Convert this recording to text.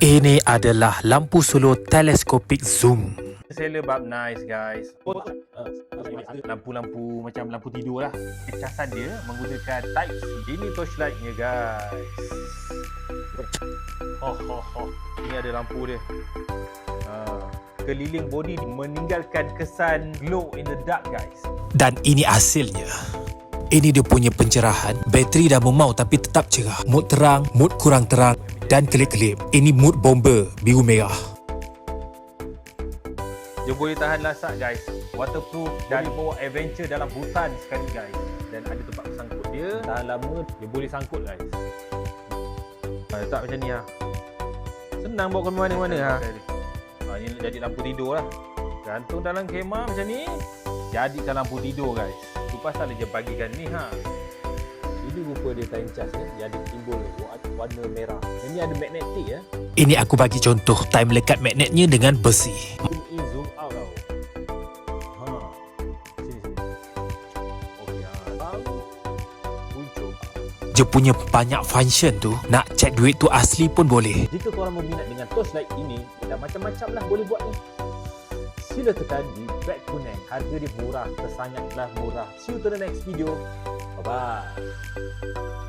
Ini adalah lampu solo teleskopik zoom. Sela bab nice guys. Lampu-lampu macam lampu tidur lah. Casan dia menggunakan type C. Ini torchlightnya guys. Ini ada lampu dia. Keliling body meninggalkan kesan glow in the dark guys. Dan ini hasilnya. Ini dia punya pencerahan. Bateri dah memau tapi tetap cerah. Mood terang, mood kurang terang dan kelip-kelip. Ini mood bomber biru merah. Dia boleh tahan lasak guys. Waterproof dan bawa adventure dalam hutan sekali guys. Dan ada tempat sangkut dia. Tahan lama, dia boleh sangkut guys. Letak macam ni lah. Senang bawa ke mana-mana lah. Ini jadi lampu tidur lah. Gantung dalam kemah macam ni. Jadikan lampu tidur guys. Tu pasal dia bagikan ni ha. Ini rupa dia time charge ni. Dia ada timbul warna merah. Ini ada magnetik ya. Ini aku bagi contoh time lekat magnetnya dengan besi. Zoom in, zoom out tau. Sini. Okey baru muncul. Dia punya banyak function tu. Nak cek duit tu asli pun boleh. Jika korang berminat dengan torchlight ini, dah macam-macam lah boleh buat ni. Sila tekan di Brad Kuning. Harga dia murah, tersangatlah murah. See you to the next video. Bye-bye.